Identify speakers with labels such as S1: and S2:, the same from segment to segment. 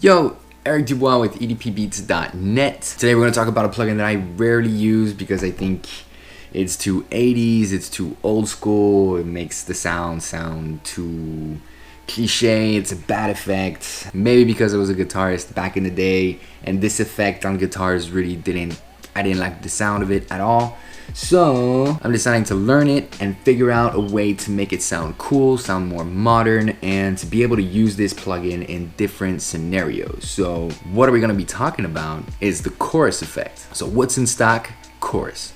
S1: Yo, Eric Dubois with edp-beats.net. Today we're going to talk about a plugin that I rarely use because I think it's too 80s, it's too old school, it makes the sound too cliche, it's a bad effect. Maybe because I was a guitarist back in the day and this effect on guitars really I didn't like the sound of it at all. So I'm deciding to learn it and figure out a way to make it sound cool, sound more modern, and to be able to use this plugin in different scenarios. So what are we gonna be talking about is the chorus effect. So what's in stock? Chorus.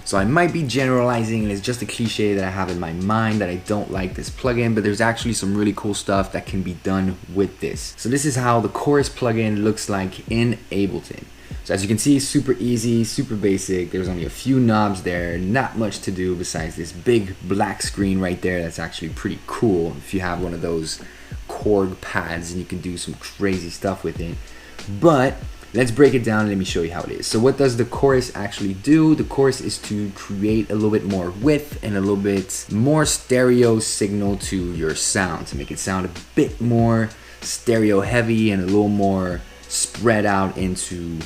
S1: So I might be generalizing, and it's just a cliche that I have in my mind that I don't like this plugin, but there's actually some really cool stuff that can be done with this. So this is how the chorus plugin looks like in Ableton. So as you can see, super easy, super basic. There's only a few knobs there, not much to do besides this big black screen right there. That's actually pretty cool if you have one of those chord pads and you can do some crazy stuff with it. But let's break it down and let me show you how it is. So what does the chorus actually do? The chorus is to create a little bit more width and a little bit more stereo signal to your sound, to make it sound a bit more stereo heavy and a little more spread out into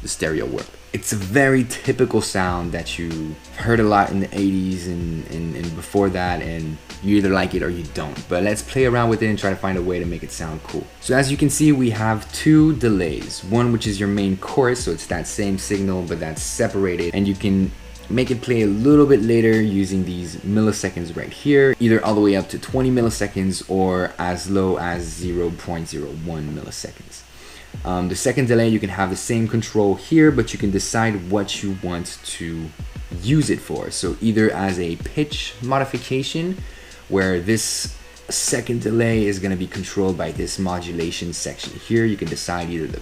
S1: the stereo world. It's a very typical sound that you heard a lot in the 80s and before that, and you either like it or you don't. But let's play around with it and try to find a way to make it sound cool. So as you can see, we have two delays. One which is your main chorus, so it's that same signal but that's separated, and you can make it play a little bit later using these milliseconds right here, either all the way up to 20 milliseconds or as low as 0.01 milliseconds. The second delay, you can have the same control here, but you can decide what you want to use it for. So either as a pitch modification, where this second delay is going to be controlled by this modulation section here. You can decide either the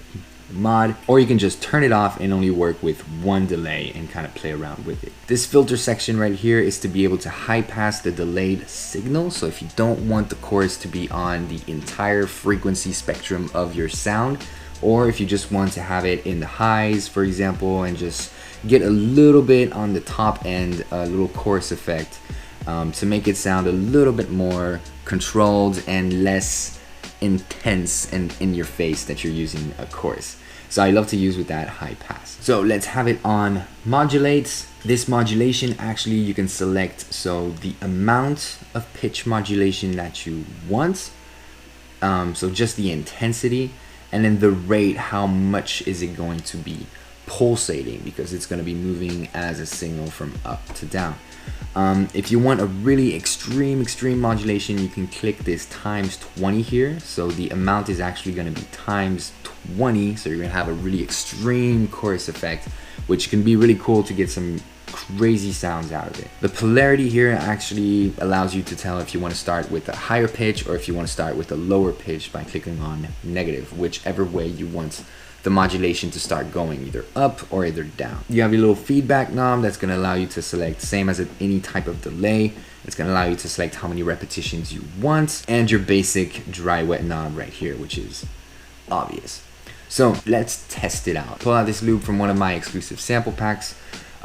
S1: mod, or you can just turn it off and only work with one delay and kind of play around with it. This filter section right here is to be able to high pass the delayed signal. So if you don't want the chorus to be on the entire frequency spectrum of your sound, or if you just want to have it in the highs, for example, and just get a little bit on the top end, a little chorus effect to make it sound a little bit more controlled and less intense and in your face that you're using a chorus. So I love to use with that high pass. So let's have it on modulate. This modulation, actually you can select so the amount of pitch modulation that you want, so just the intensity, and then the rate, how much is it going to be pulsating, because it's going to be moving as a signal from up to down. If you want a really extreme modulation, you can click this times 20 here. So the amount is actually going to be times 20. So you're going to have a really extreme chorus effect, which can be really cool to get some crazy sounds out of it. The polarity here actually allows you to tell if you want to start with a higher pitch or if you want to start with a lower pitch by clicking on negative, whichever way you want the modulation to start going, either up or either down. You have your little feedback knob that's going to allow you to select, same as any type of delay, it's going to allow you to select how many repetitions you want, and your basic dry wet knob right here, which is obvious. So let's test it out. Pull out this loop from one of my exclusive sample packs.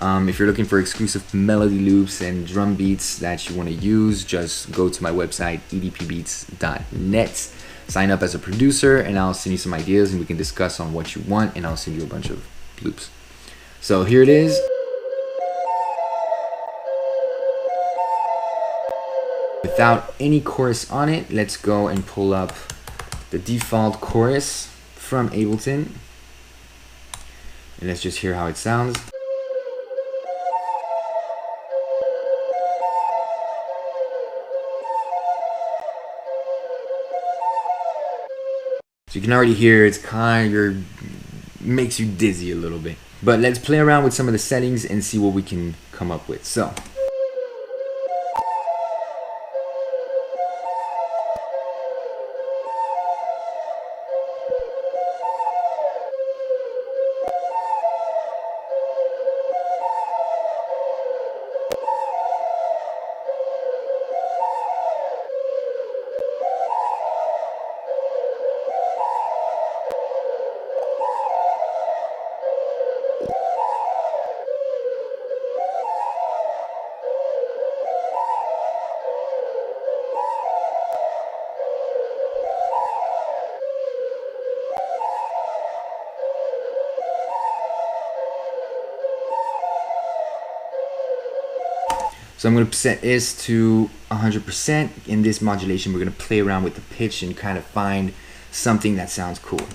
S1: If you're looking for exclusive melody loops and drum beats that you want to use, just go to my website, edp-beats.net. Sign up as a producer and I'll send you some ideas and we can discuss on what you want, and I'll send you a bunch of loops. So here it is. Without any chorus on it, let's go and pull up the default chorus from Ableton. And let's just hear how it sounds. So you can already hear it's kind of makes you dizzy a little bit. But let's play around with some of the settings and see what we can come up with. So So I'm going to set is to 100%. In this modulation, we're going to play around with the pitch and kind of find something that sounds cool.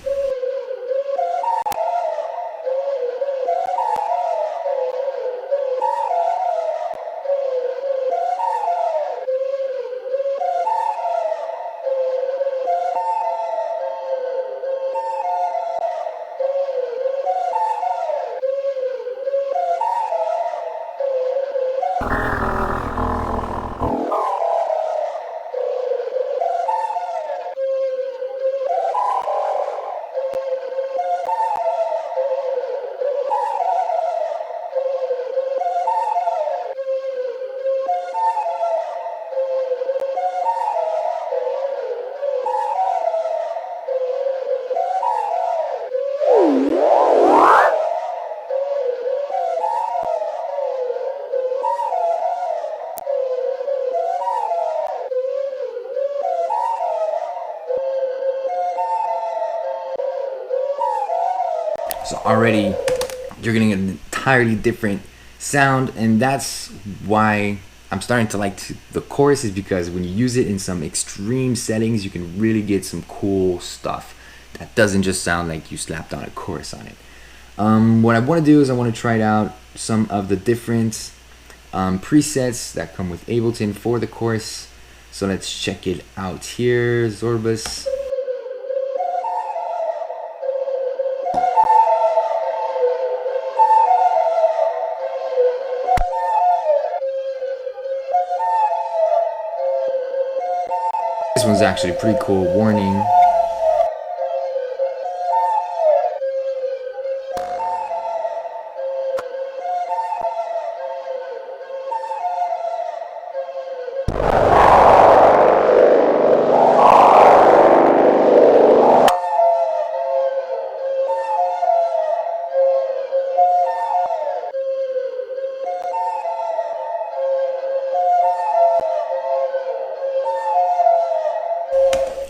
S1: So already you're getting an entirely different sound, and that's why I'm starting to like the chorus, is because when you use it in some extreme settings, you can really get some cool stuff that doesn't just sound like you slapped on a chorus on it. What I want to do is I want to try out some of the different presets that come with Ableton for the chorus. So let's check it out here. Zorbus. This one's actually pretty cool. Warning.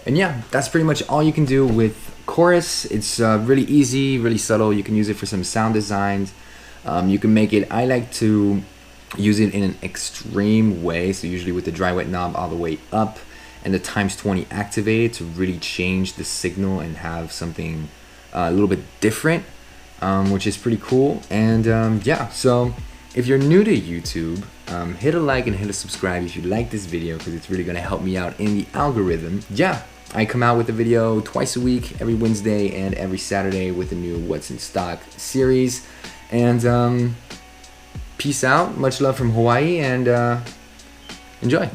S1: And yeah, that's pretty much all you can do with chorus. It's really easy, really subtle. You can use it for some sound designs. You can make it, I like to use it in an extreme way. So usually with the dry wet knob all the way up and the ×20 activated to really change the signal and have something a little bit different, which is pretty cool. And yeah, so if you're new to YouTube, hit a like and hit a subscribe if you like this video, because it's really gonna help me out in the algorithm. Yeah, I come out with a video twice a week, every Wednesday and every Saturday, with a new What's in Stock series. And peace out, much love from Hawaii, and enjoy.